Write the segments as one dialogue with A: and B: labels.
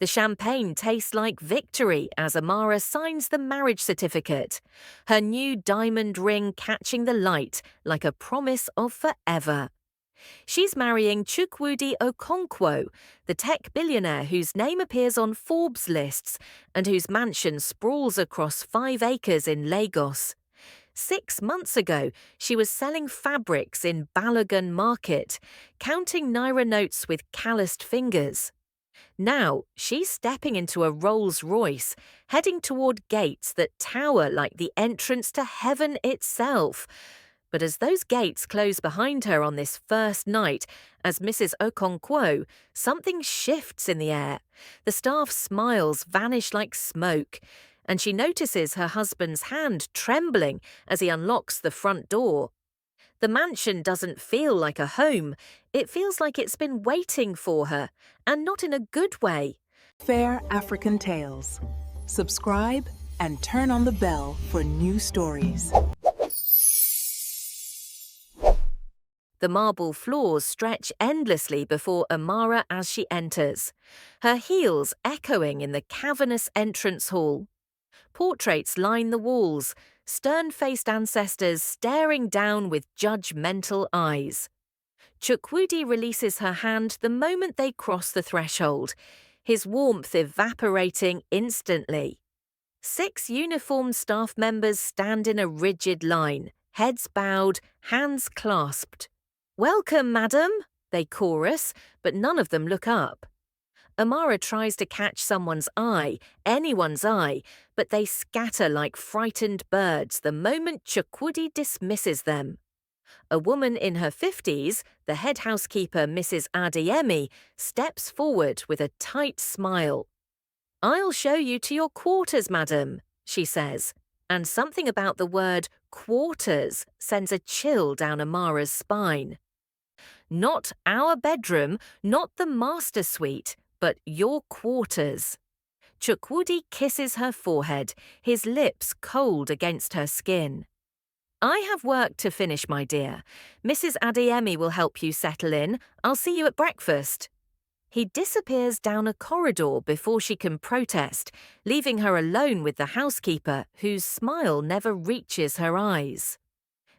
A: The champagne tastes like victory as Amara signs the marriage certificate, her new diamond ring catching the light like a promise of forever. She's marrying Chukwudi Okonkwo, the tech billionaire whose name appears on Forbes lists and whose mansion sprawls across 5 acres in Lagos. 6 months ago, she was selling fabrics in Balogun Market, counting naira notes with calloused fingers. Now, she's stepping into a Rolls-Royce, heading toward gates that tower like the entrance to heaven itself. But as those gates close behind her on this first night, as Mrs. Okonkwo, something shifts in the air. The staff's smiles vanish like smoke, and she notices her husband's hand trembling as he unlocks the front door. The mansion doesn't feel like a home. It feels like it's been waiting for her, and not in a good way.
B: Fair African Tales. Subscribe and turn on the bell for new stories.
A: The marble floors stretch endlessly before Amara as she enters, her heels echoing in the cavernous entrance hall. Portraits line the walls, stern-faced ancestors staring down with judgmental eyes. Chukwudi releases her hand the moment they cross the threshold, his warmth evaporating instantly. 6 uniformed staff members stand in a rigid line, heads bowed, hands clasped. "Welcome, madam," they chorus, but none of them look up. Amara tries to catch someone's eye, anyone's eye, but they scatter like frightened birds the moment Chukwudi dismisses them. A woman in her 50s, the head housekeeper Mrs. Adeyemi, steps forward with a tight smile. "I'll show you to your quarters, madam," she says, and something about the word quarters sends a chill down Amara's spine. Not our bedroom, not the master suite, but your quarters. Chukwudi kisses her forehead, his lips cold against her skin. "I have work to finish, my dear. Mrs. Adeyemi will help you settle in. I'll see you at breakfast." He disappears down a corridor before she can protest, leaving her alone with the housekeeper, whose smile never reaches her eyes.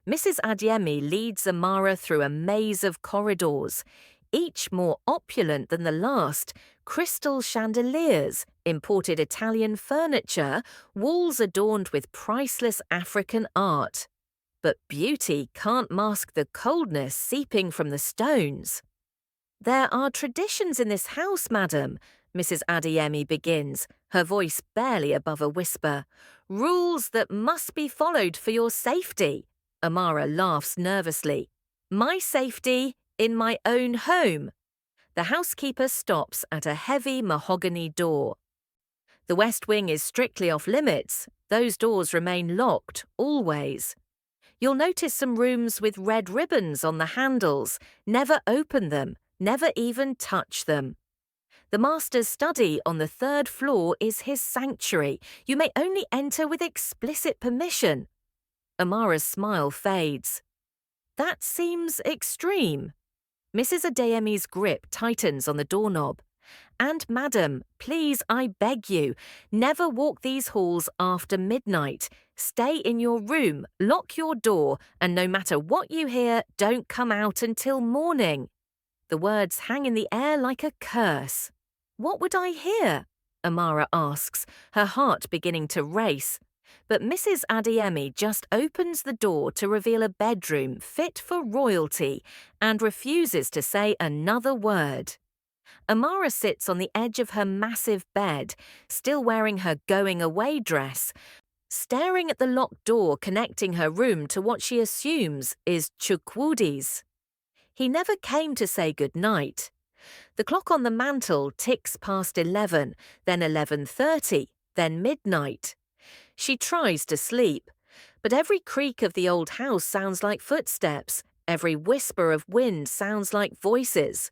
A: Mrs. Adeyemi leads Amara through a maze of corridors, each more opulent than the last, crystal chandeliers, imported Italian furniture, walls adorned with priceless African art. But beauty can't mask the coldness seeping from the stones. "There are traditions in this house, madam," Mrs. Adeyemi begins, her voice barely above a whisper. "Rules that must be followed for your safety." Amara laughs nervously. "My safety in my own home." The housekeeper stops at a heavy mahogany door. "The West Wing is strictly off limits. Those doors remain locked, always. You'll notice some rooms with red ribbons on the handles. Never open them, never even touch them. The master's study on the 3rd floor is his sanctuary. You may only enter with explicit permission." Amara's smile fades. "That seems extreme." Mrs. Adeyemi's grip tightens on the doorknob. "And madam, please, I beg you, never walk these halls after midnight. Stay in your room, lock your door, and no matter what you hear, don't come out until morning." The words hang in the air like a curse. "What would I hear?" Amara asks, her heart beginning to race. But Mrs. Adeyemi just opens the door to reveal a bedroom fit for royalty and refuses to say another word. Amara sits on the edge of her massive bed, still wearing her going-away dress, staring at the locked door connecting her room to what she assumes is Chukwudi's. He never came to say goodnight. The clock on the mantel ticks past 11, then 11:30, then midnight. She tries to sleep, but every creak of the old house sounds like footsteps, every whisper of wind sounds like voices.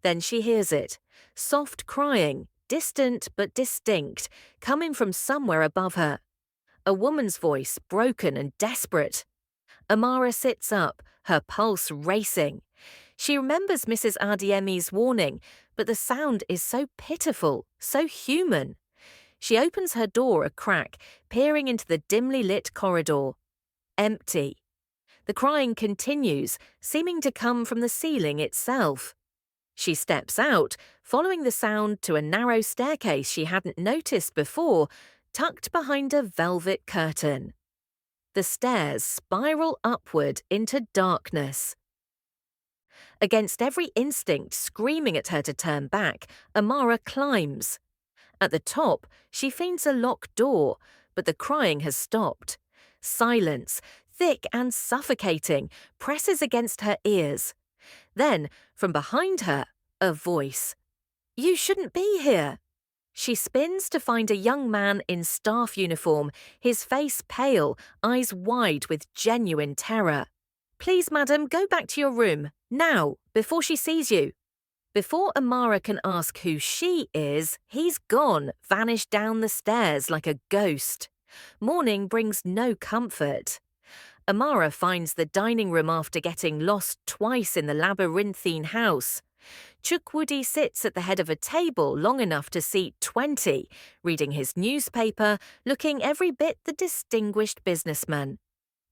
A: Then she hears it, soft crying, distant but distinct, coming from somewhere above her. A woman's voice, broken and desperate. Amara sits up, her pulse racing. She remembers Mrs. Adeyemi's warning, but the sound is so pitiful, so human. She opens her door a crack, peering into the dimly lit corridor. Empty. The crying continues, seeming to come from the ceiling itself. She steps out, following the sound to a narrow staircase she hadn't noticed before, tucked behind a velvet curtain. The stairs spiral upward into darkness. Against every instinct screaming at her to turn back, Amara climbs. At the top, she finds a locked door, but the crying has stopped. Silence, thick and suffocating, presses against her ears. Then, from behind her, a voice. "You shouldn't be here." She spins to find a young man in staff uniform, his face pale, eyes wide with genuine terror. "Please, madam, go back to your room, now, before she sees you." Before Amara can ask who she is, he's gone, vanished down the stairs like a ghost. Morning brings no comfort. Amara finds the dining room after getting lost twice in the labyrinthine house. Chukwudi sits at the head of a table long enough to seat 20, reading his newspaper, looking every bit the distinguished businessman.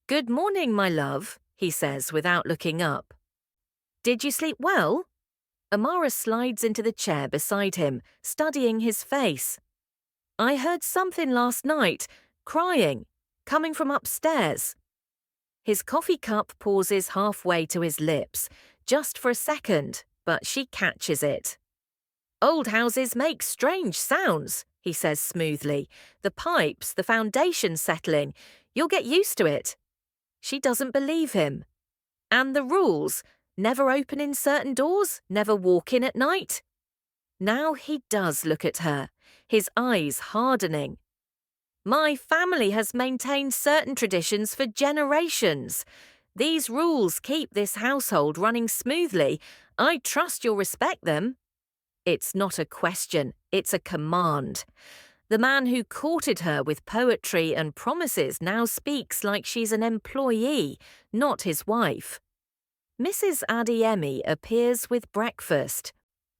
A: "Good morning, my love," he says without looking up. "Did you sleep well?" Amara slides into the chair beside him, studying his face. "I heard something last night, crying, coming from upstairs." His coffee cup pauses halfway to his lips, just for a second, but she catches it. "Old houses make strange sounds," he says smoothly. "The pipes, the foundation settling. You'll get used to it." She doesn't believe him. "And the rules? Never open in certain doors? Never walk in at night?" Now he does look at her, his eyes hardening. "My family has maintained certain traditions for generations. These rules keep this household running smoothly. I trust you'll respect them." It's not a question, it's a command. The man who courted her with poetry and promises now speaks like she's an employee, not his wife. Mrs. Adeyemi appears with breakfast,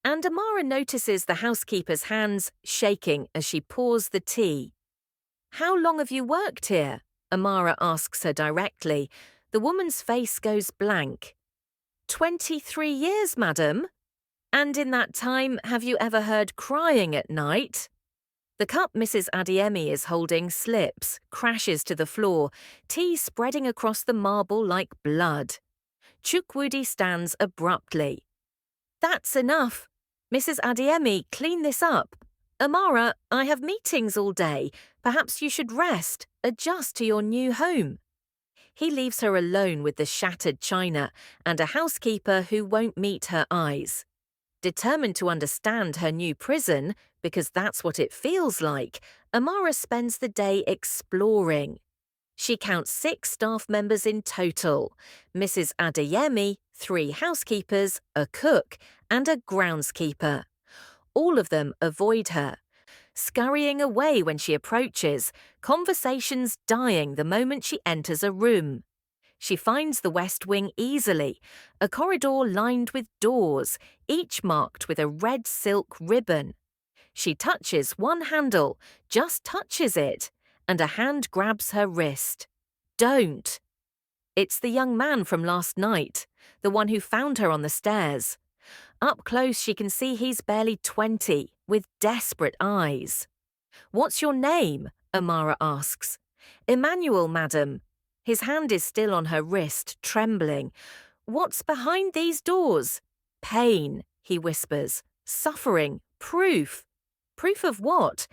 A: and Amara notices the housekeeper's hands shaking as she pours the tea. "How long have you worked here?" Amara asks her directly. The woman's face goes blank. 23 years, madam." "And in that time, have you ever heard crying at night?" The cup Mrs. Adeyemi is holding slips, crashes to the floor, tea spreading across the marble like blood. Chukwudi stands abruptly. "That's enough. Mrs. Adeyemi, clean this up. Amara, I have meetings all day. Perhaps you should rest, adjust to your new home." He leaves her alone with the shattered china and a housekeeper who won't meet her eyes. Determined to understand her new prison, because that's what it feels like, Amara spends the day exploring. She counts 6 staff members in total: Mrs. Adeyemi, 3 housekeepers, a cook, and a groundskeeper. All of them avoid her, scurrying away when she approaches, conversations dying the moment she enters a room. She finds the West Wing easily, a corridor lined with doors, each marked with a red silk ribbon. She touches one handle, just touches it, and a hand grabs her wrist. "Don't!" It's the young man from last night, the one who found her on the stairs. Up close she can see he's barely 20, with desperate eyes. "What's your name?" Amara asks. "Emmanuel, madam." His hand is still on her wrist, trembling. "What's behind these doors?" "Pain," he whispers. "Suffering. Proof." Proof of what?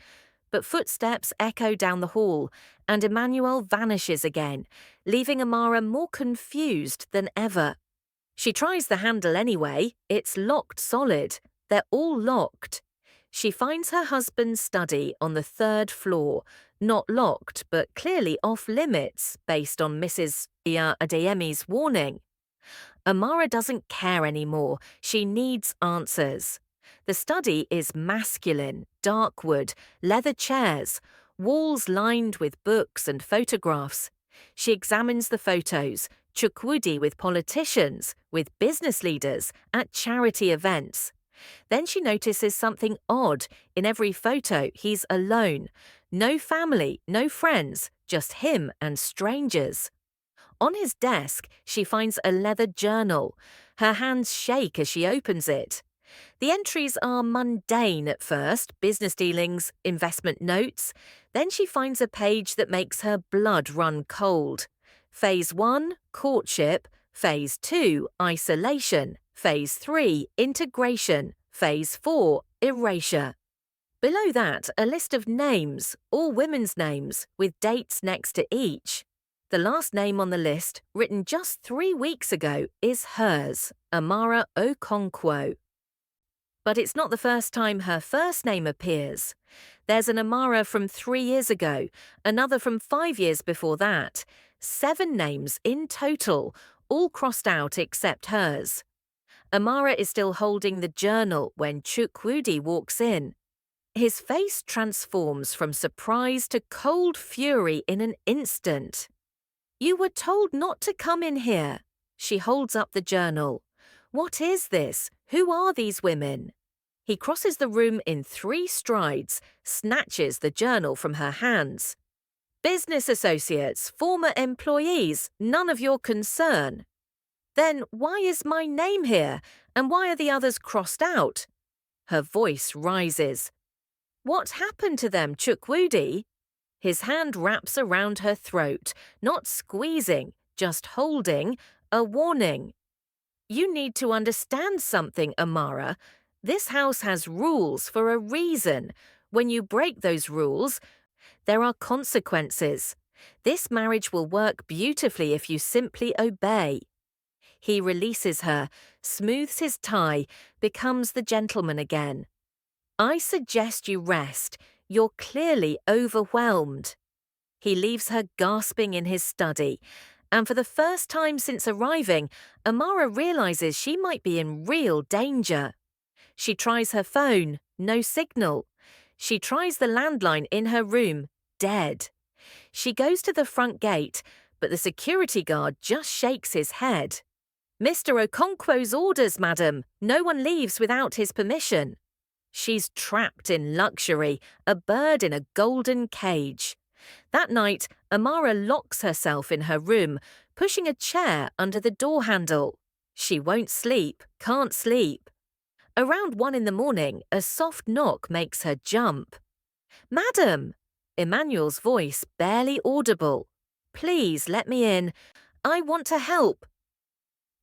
A: But footsteps echo down the hall, and Emmanuel vanishes again, leaving Amara more confused than ever. She tries the handle anyway. It's locked solid. They're all locked. She finds her husband's study on the 3rd floor, not locked but clearly off limits based on Mrs. Adeyemi's warning. Amara doesn't care anymore. She needs answers. The study is masculine, dark wood, leather chairs, walls lined with books and photographs. She examines the photos, Chukwudi with politicians, with business leaders, at charity events. Then she notices something odd. In every photo, he's alone. No family, no friends, just him and strangers. On his desk, she finds a leather journal. Her hands shake as she opens it. The entries are mundane at first, business dealings, investment notes. Then she finds a page that makes her blood run cold. Phase 1, courtship. Phase 2, isolation. Phase 3, integration. Phase 4, erasure. Below that, a list of names, all women's names, with dates next to each. The last name on the list, written just 3 weeks ago, is hers, Amara Okonkwo. But it's not the first time her first name appears. There's an Amara from 3 years ago, another from 5 years before that. 7 names in total, all crossed out except hers. Amara is still holding the journal when Chukwudi walks in. His face transforms from surprise to cold fury in an instant. "You were told not to come in here." She holds up the journal. "What is this? Who are these women?" He crosses the room in 3 strides, snatches the journal from her hands. "Business associates, former employees, none of your concern." "Then why is my name here? And why are the others crossed out?" Her voice rises. "What happened to them, Chukwudi?" His hand wraps around her throat, not squeezing, just holding, a warning. "You need to understand something, Amara. This house has rules for a reason. When you break those rules, there are consequences. This marriage will work beautifully if you simply obey." He releases her, smooths his tie, becomes the gentleman again. "I suggest you rest. You're clearly overwhelmed." He leaves her gasping in his study, and for the first time since arriving, Amara realizes she might be in real danger. She tries her phone, no signal. She tries the landline in her room, dead. She goes to the front gate, but the security guard just shakes his head. "Mr. Okonkwo's orders, madam. No one leaves without his permission." She's trapped in luxury, a bird in a golden cage. That night, Amara locks herself in her room, pushing a chair under the door handle. She won't sleep, can't sleep. Around 1 in the morning, a soft knock makes her jump. "Madam!" Emmanuel's voice barely audible. "Please let me in. I want to help."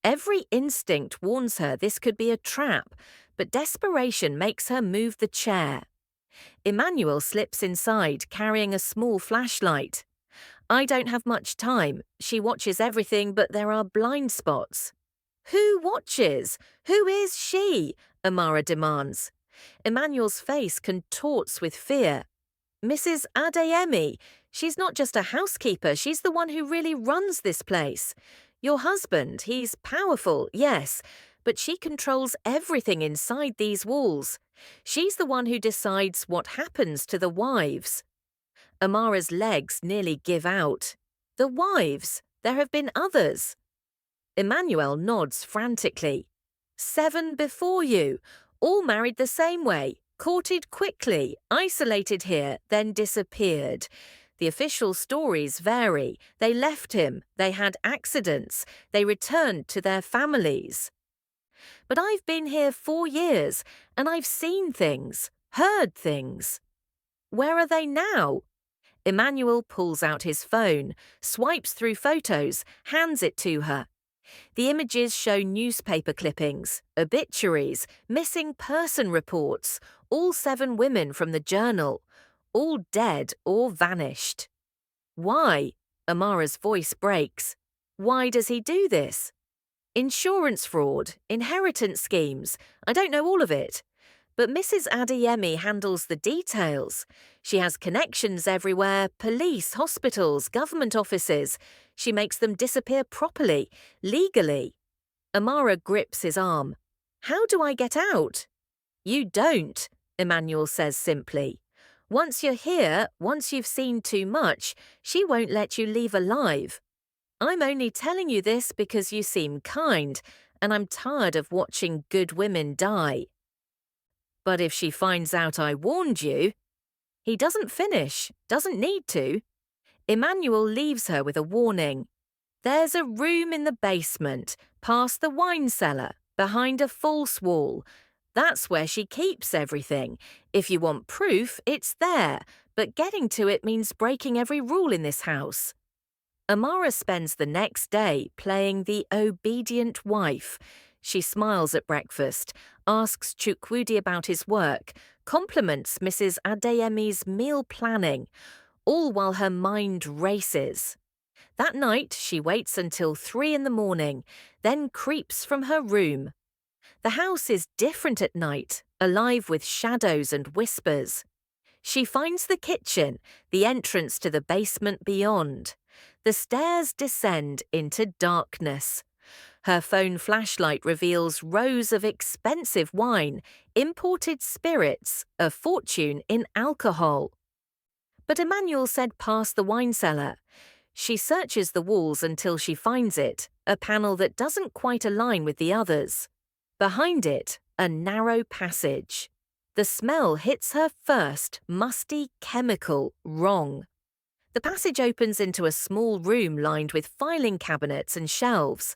A: Every instinct warns her this could be a trap, but desperation makes her move the chair. Emmanuel slips inside, carrying a small flashlight. "I don't have much time. She watches everything, but there are blind spots." "Who watches? Who is she?" Amara demands. Emmanuel's face contorts with fear. "Mrs. Adeyemi. She's not just a housekeeper, she's the one who really runs this place. Your husband, he's powerful, yes, but she controls everything inside these walls. She's the one who decides what happens to the wives." Amara's legs nearly give out. "The wives? There have been others." Emmanuel nods frantically. 7 before you, all married the same way, courted quickly, isolated here, then disappeared. The official stories vary. They left him, they had accidents, they returned to their families. "But I've been here 4 years, and I've seen things, heard things." "Where are they now?" Emmanuel pulls out his phone, swipes through photos, hands it to her. The images show newspaper clippings, obituaries, missing person reports, all 7 women from the journal, all dead or vanished. "Why?" Amara's voice breaks. "Why does he do this?" "Insurance fraud, inheritance schemes. I don't know all of it. But Mrs. Adeyemi handles the details. She has connections everywhere, police, hospitals, government offices. She makes them disappear properly, legally." Amara grips his arm. "How do I get out?" "You don't," Emmanuel says simply. "Once you're here, once you've seen too much, she won't let you leave alive. I'm only telling you this because you seem kind, and I'm tired of watching good women die." But if she finds out I warned you, he doesn't finish, doesn't need to. Emmanuel leaves her with a warning. There's a room in the basement, past the wine cellar, behind a false wall. That's where she keeps everything. If you want proof, it's there, but getting to it means breaking every rule in this house. Amara spends the next day playing the obedient wife. She smiles at breakfast, asks Chukwudi about his work, compliments Mrs. Adeyemi's meal planning, all while her mind races. That night, she waits until 3 in the morning, then creeps from her room. The house is different at night, alive with shadows and whispers. She finds the kitchen, the entrance to the basement beyond. The stairs descend into darkness. Her phone flashlight reveals rows of expensive wine, imported spirits, a fortune in alcohol. But Emmanuel said past the wine cellar. She searches the walls until she finds it, a panel that doesn't quite align with the others. Behind it, a narrow passage. The smell hits her first, musty chemical, wrong. The passage opens into a small room lined with filing cabinets and shelves.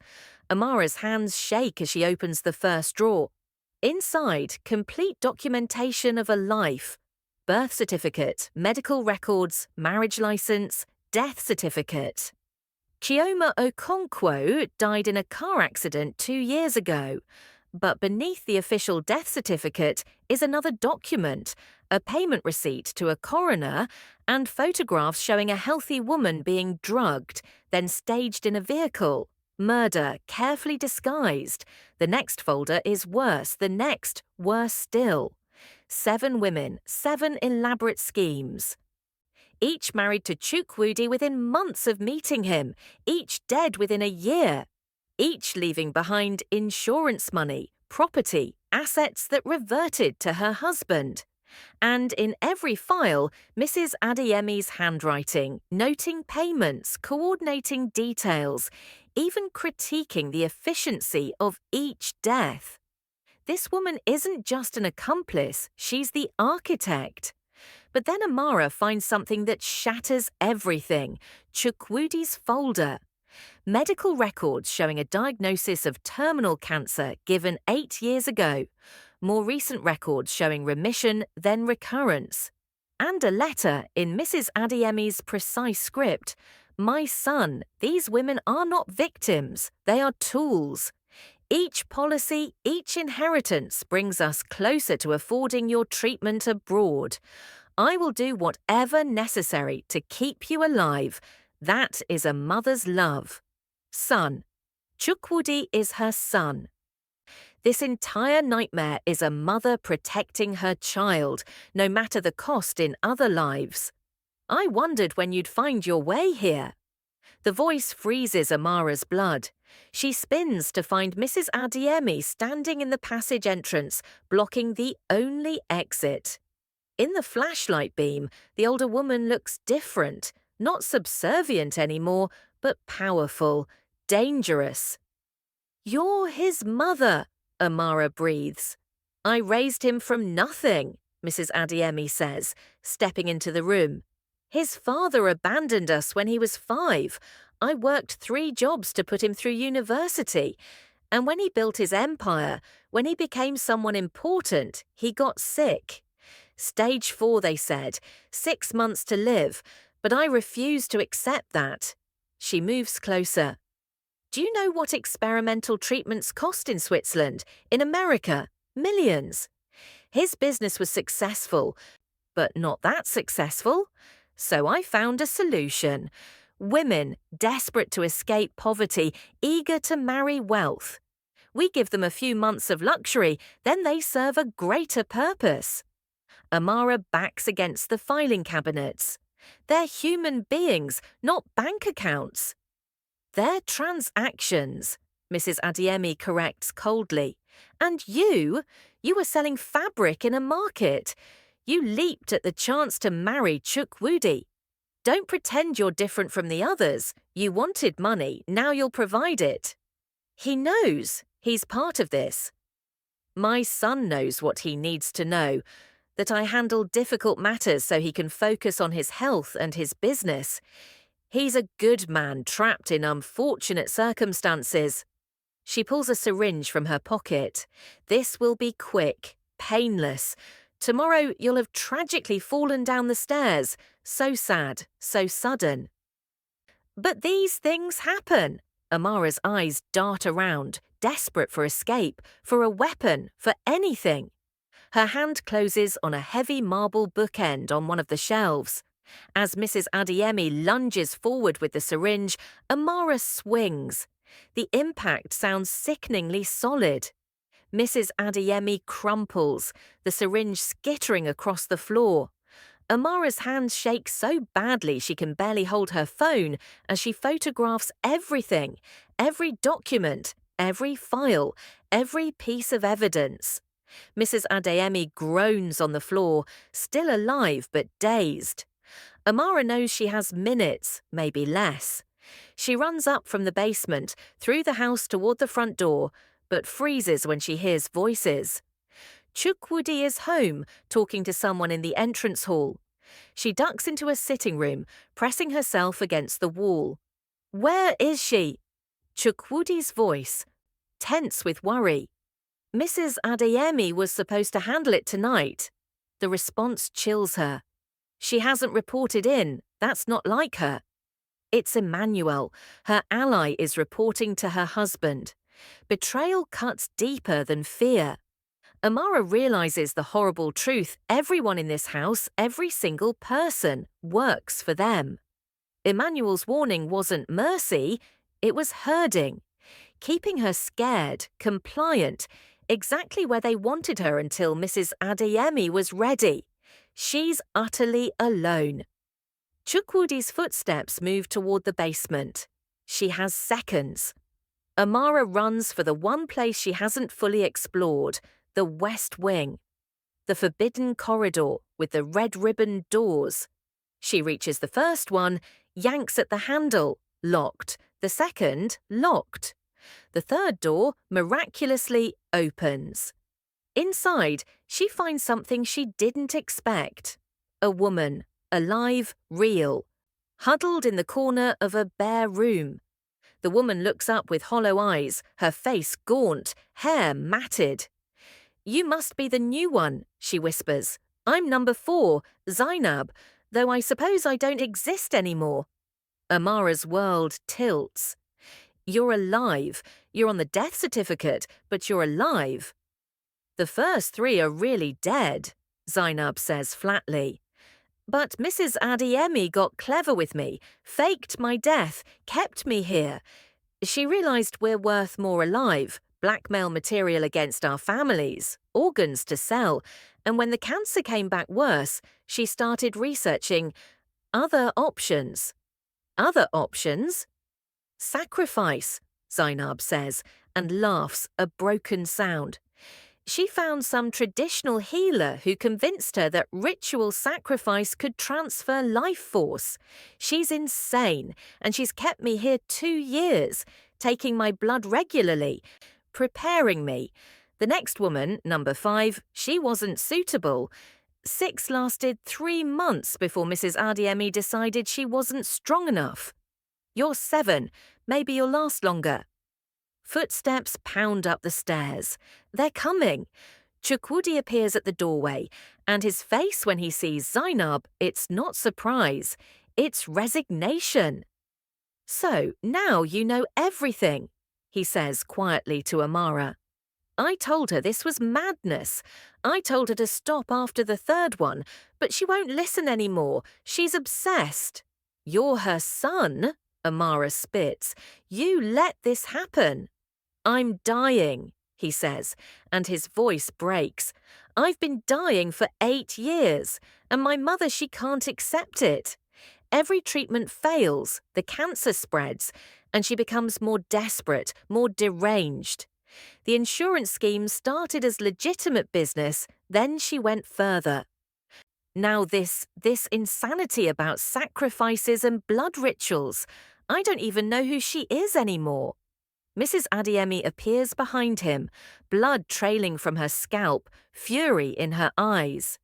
A: Amara's hands shake as she opens the first drawer. Inside, complete documentation of a life. Birth certificate, medical records, marriage license, death certificate. Chioma Okonkwo died in a car accident 2 years ago. But beneath the official death certificate is another document, a payment receipt to a coroner, and photographs showing a healthy woman being drugged, then staged in a vehicle. Murder, carefully disguised. The next folder is worse, the next, worse still. 7 women, 7 elaborate schemes. Each married to Chukwudi within months of meeting him, each dead within a year. Each leaving behind insurance money, property, assets that reverted to her husband. And in every file, Mrs. Adeyemi's handwriting, noting payments, coordinating details, even critiquing the efficiency of each death. This woman isn't just an accomplice, she's the architect. But then Amara finds something that shatters everything, Chukwudi's folder. Medical records showing a diagnosis of terminal cancer given 8 years ago. More recent records showing remission, then recurrence. And a letter in Mrs. Adeyemi's precise script. My son, these women are not victims, they are tools. Each policy, each inheritance brings us closer to affording your treatment abroad. I will do whatever necessary to keep you alive. That is a mother's love. Son. Chukwudi is her son. This entire nightmare is a mother protecting her child, no matter the cost in other lives. I wondered when you'd find your way here. The voice freezes Amara's blood. She spins to find Mrs. Adeyemi standing in the passage entrance, blocking the only exit. In the flashlight beam, the older woman looks different, not subservient anymore, but powerful, dangerous. You're his mother, Amara breathes. I raised him from nothing, Mrs. Adeyemi says, stepping into the room. His father abandoned us when he was 5. I worked 3 jobs to put him through university. And when he built his empire, when he became someone important, he got sick. Stage 4, they said, 6 months to live, but I refused to accept that. She moves closer. Do you know what experimental treatments cost in Switzerland, in America? Millions. His business was successful, but not that successful. So I found a solution. Women, desperate to escape poverty, eager to marry wealth. We give them a few months of luxury, then they serve a greater purpose. Amara backs against the filing cabinets. They're human beings, not bank accounts. They're transactions, Mrs. Adeyemi corrects coldly. And you were selling fabric in a market. You leaped at the chance to marry Chukwudi. Don't pretend you're different from the others. You wanted money, now you'll provide it. He knows. He's part of this. My son knows what he needs to know, that I handle difficult matters so he can focus on his health and his business. He's a good man trapped in unfortunate circumstances. She pulls a syringe from her pocket. This will be quick, painless. Tomorrow you'll have tragically fallen down the stairs. So sad, so sudden. But these things happen. Amara's eyes dart around, desperate for escape, for a weapon, for anything. Her hand closes on a heavy marble bookend on one of the shelves. As Mrs. Adeyemi lunges forward with the syringe, Amara swings. The impact sounds sickeningly solid. Mrs. Adeyemi crumples, the syringe skittering across the floor. Amara's hands shake so badly she can barely hold her phone as she photographs everything, every document, every file, every piece of evidence. Mrs. Adeyemi groans on the floor, still alive but dazed. Amara knows she has minutes, maybe less. She runs up from the basement, through the house toward the front door, but freezes when she hears voices. Chukwudi is home, talking to someone in the entrance hall. She ducks into a sitting room, pressing herself against the wall. Where is she? Chukwudi's voice, tense with worry. Mrs. Adeyemi was supposed to handle it tonight. The response chills her. She hasn't reported in. That's not like her. It's Emmanuel. Her ally is reporting to her husband. Betrayal cuts deeper than fear. Amara realizes the horrible truth. Everyone in this house, every single person, works for them. Emmanuel's warning wasn't mercy, it was herding, keeping her scared, compliant, exactly where they wanted her until Mrs. Adeyemi was ready. She's utterly alone. Chukwudi's footsteps move toward the basement. She has seconds. Amara runs for the one place she hasn't fully explored, the West Wing. The forbidden corridor with the red ribbon doors. She reaches the first one, yanks at the handle, locked. The second, locked. The third door miraculously opens. Inside, she finds something she didn't expect. A woman, alive, real, huddled in the corner of a bare room. The woman looks up with hollow eyes, her face gaunt, hair matted. You must be the new one, she whispers. I'm number 4, Zainab, though I suppose I don't exist anymore. Amara's world tilts. You're alive. You're on the death certificate, but you're alive. The first 3 are really dead, Zainab says flatly. But Mrs. Adeyemi got clever with me, faked my death, kept me here. She realized we're worth more alive, blackmail material against our families, organs to sell, and when the cancer came back worse, she started researching other options. Other options? Sacrifice, Zainab says, and laughs, a broken sound. She found some traditional healer who convinced her that ritual sacrifice could transfer life force. She's insane, and she's kept me here 2 years, taking my blood regularly, preparing me. The next woman, number 5, she wasn't suitable. 6 lasted 3 months before Mrs. Adeyemi decided she wasn't strong enough. You're 7. Maybe you'll last longer. Footsteps pound up the stairs. They're coming. Chukwudi appears at the doorway, and his face when he sees Zainab, it's not surprise. It's resignation. So now you know everything, he says quietly to Amara. I told her this was madness. I told her to stop after the 3rd one, but she won't listen anymore. She's obsessed. You're her son, Amara spits. You let this happen. I'm dying, he says, and his voice breaks. I've been dying for 8 years, and my mother, she can't accept it. Every treatment fails, the cancer spreads, and she becomes more desperate, more deranged. The insurance scheme started as legitimate business, then she went further. Now this insanity about sacrifices and blood rituals. I don't even know who she is anymore. Mrs. Adeyemi appears behind him, blood trailing from her scalp, fury in her eyes.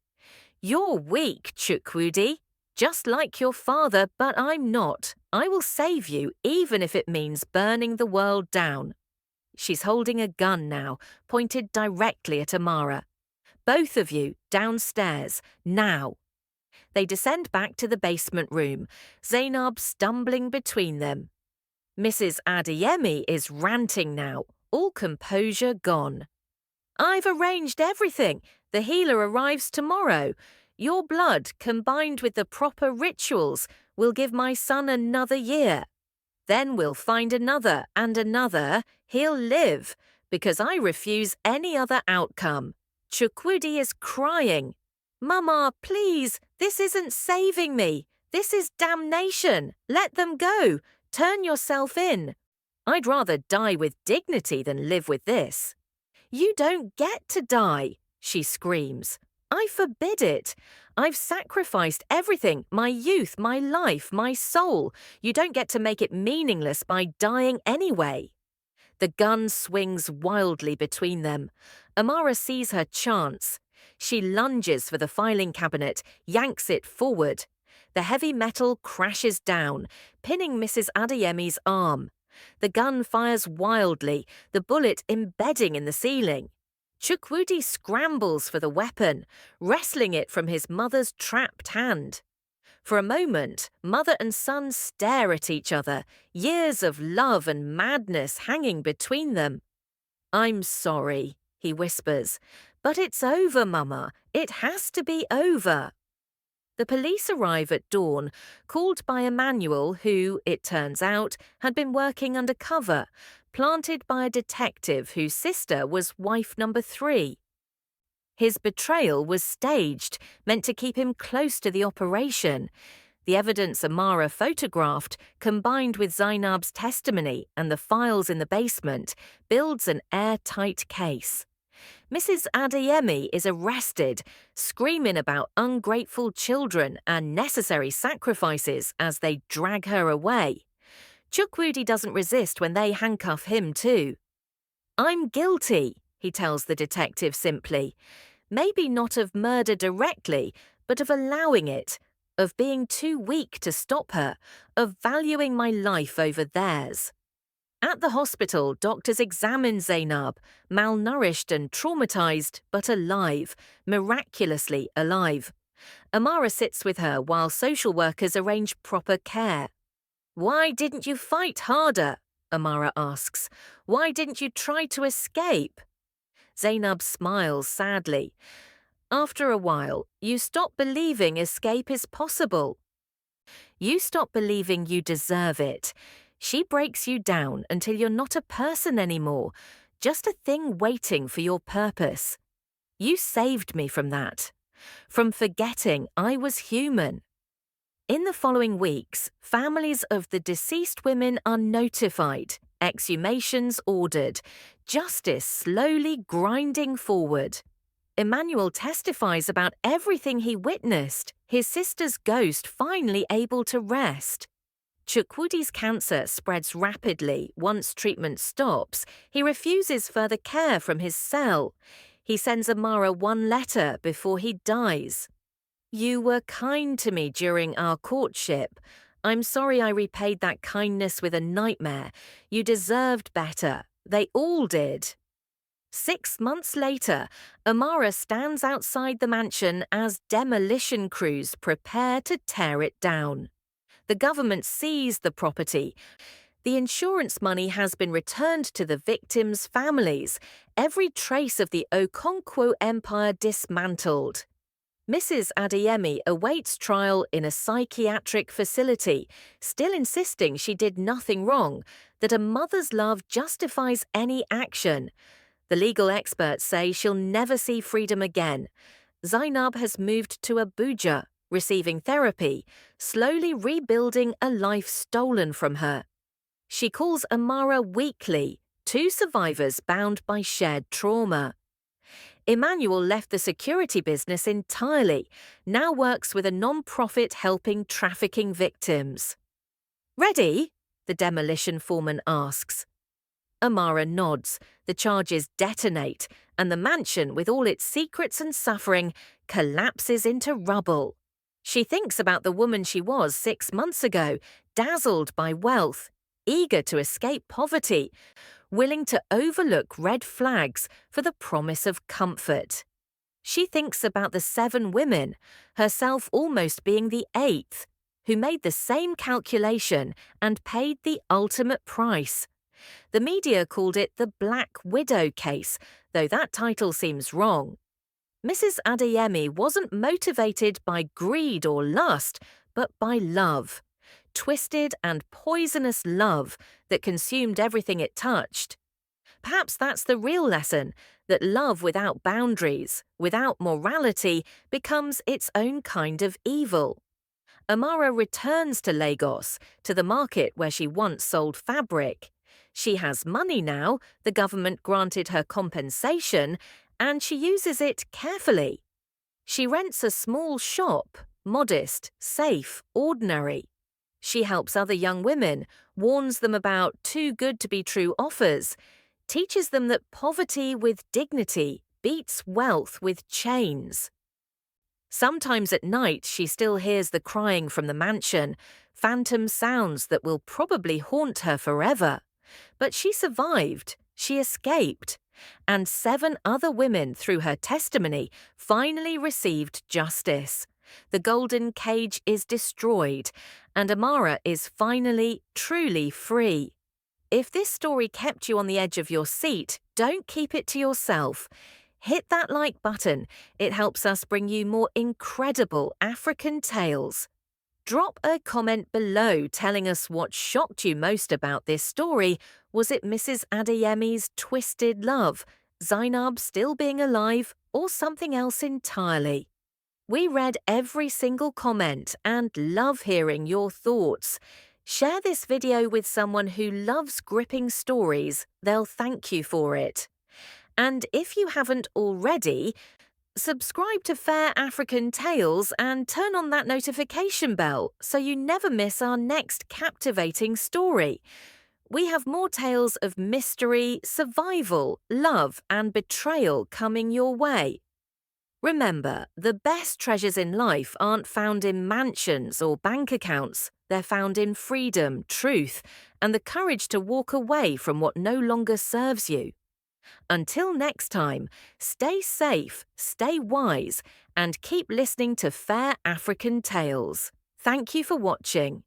A: "You're weak, Chukwudi. Just like your father, but I'm not. I will save you, even if it means burning the world down." She's holding a gun now, pointed directly at Amara. "Both of you, downstairs, now." They descend back to the basement room, Zainab stumbling between them. Mrs. Adeyemi is ranting now, all composure gone. "I've arranged everything. The healer arrives tomorrow. Your blood, combined with the proper rituals, will give my son another year. Then we'll find another and another. He'll live, because I refuse any other outcome." Chukwudi is crying. "Mama, please, this isn't saving me. This is damnation. Let them go. Turn yourself in. I'd rather die with dignity than live with this." "You don't get to die," she screams. "I forbid it. I've sacrificed everything, my youth, my life, my soul. You don't get to make it meaningless by dying anyway." The gun swings wildly between them. Amara sees her chance. She lunges for the filing cabinet, yanks it forward. The heavy metal crashes down, pinning Mrs. Adeyemi's arm. The gun fires wildly, the bullet embedding in the ceiling. Chukwudi scrambles for the weapon, wresting it from his mother's trapped hand. For a moment, mother and son stare at each other, years of love and madness hanging between them. "I'm sorry," he whispers, "but it's over, Mama. It has to be over." The police arrive at dawn, called by Emmanuel, who, it turns out, had been working undercover, planted by a detective whose sister was wife number 3. His betrayal was staged, meant to keep him close to the operation. The evidence Amara photographed, combined with Zainab's testimony and the files in the basement, builds an airtight case. Mrs. Adeyemi is arrested, screaming about ungrateful children and necessary sacrifices as they drag her away. Chukwudi doesn't resist when they handcuff him too. "I'm guilty," he tells the detective simply. "Maybe not of murder directly, but of allowing it, of being too weak to stop her, of valuing my life over theirs." At the hospital, doctors examine Zainab, malnourished and traumatized, but alive, miraculously alive. Amara sits with her while social workers arrange proper care. "Why didn't you fight harder?" Amara asks. "Why didn't you try to escape?" Zainab smiles sadly. "After a while, you stop believing escape is possible. You stop believing you deserve it. She breaks you down until you're not a person anymore, just a thing waiting for your purpose. You saved me from that, from forgetting I was human." In the following weeks, families of the deceased women are notified, exhumations ordered, justice slowly grinding forward. Emmanuel testifies about everything he witnessed, his sister's ghost finally able to rest. Chukwudi's cancer spreads rapidly. Once treatment stops, he refuses further care from his cell. He sends Amara one letter before he dies. "You were kind to me during our courtship. I'm sorry I repaid that kindness with a nightmare. You deserved better. They all did." 6 months later, Amara stands outside the mansion as demolition crews prepare to tear it down. The government seized the property. The insurance money has been returned to the victims' families, every trace of the Okonkwo Empire dismantled. Mrs. Adeyemi awaits trial in a psychiatric facility, still insisting she did nothing wrong, that a mother's love justifies any action. The legal experts say she'll never see freedom again. Zainab has moved to Abuja, receiving therapy, slowly rebuilding a life stolen from her. She calls Amara weekly, 2 survivors bound by shared trauma. Emmanuel left the security business entirely, now works with a non-profit helping trafficking victims. "Ready?" the demolition foreman asks. Amara nods, the charges detonate, and the mansion, with all its secrets and suffering, collapses into rubble. She thinks about the woman she was 6 months ago, dazzled by wealth, eager to escape poverty, willing to overlook red flags for the promise of comfort. She thinks about the 7 women, herself almost being the 8th, who made the same calculation and paid the ultimate price. The media called it the Black Widow case, though that title seems wrong. Mrs. Adeyemi wasn't motivated by greed or lust, but by love. Twisted and poisonous love that consumed everything it touched. Perhaps that's the real lesson, that love without boundaries, without morality, becomes its own kind of evil. Amara returns to Lagos, to the market where she once sold fabric. She has money now, the government granted her compensation, and she uses it carefully. She rents a small shop, modest, safe, ordinary. She helps other young women, warns them about too-good-to-be-true offers, teaches them that poverty with dignity beats wealth with chains. Sometimes at night she still hears the crying from the mansion, phantom sounds that will probably haunt her forever. But she survived, she escaped, and 7 other women, through her testimony, finally received justice. The golden cage is destroyed, and Amara is finally, truly free. If this story kept you on the edge of your seat, don't keep it to yourself. Hit that like button. It helps us bring you more incredible African tales. Drop a comment below telling us what shocked you most about this story. Was it Mrs. Adeyemi's twisted love, Zainab still being alive, or something else entirely? We read every single comment and love hearing your thoughts. Share this video with someone who loves gripping stories. They'll thank you for it. And if you haven't already, subscribe to Fair African Tales and turn on that notification bell so you never miss our next captivating story. We have more tales of mystery, survival, love, and betrayal coming your way. Remember, the best treasures in life aren't found in mansions or bank accounts. They're found in freedom, truth, and the courage to walk away from what no longer serves you. Until next time, stay safe, stay wise, and keep listening to Fair African Tales. Thank you for watching.